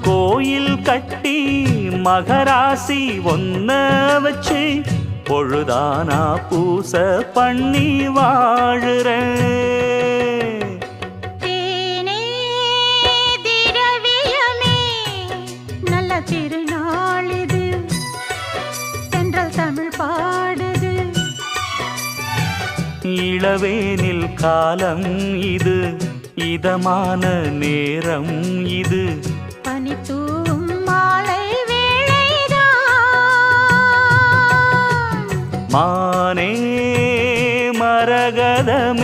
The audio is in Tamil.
கோயில் கட்டி மகராசி ஒன்ன வச்சு பொழுதானா பூச பண்ணி வாழுறேன். தேனே திரவியமே நல்ல திருநாள் இது, தென்றல் தமிழ் பாடுது. இளவேனில் காலம் இது, இதமான நேரம் இது, பனித்தூவும் மாலை வேளைதான். மானே மரகதமே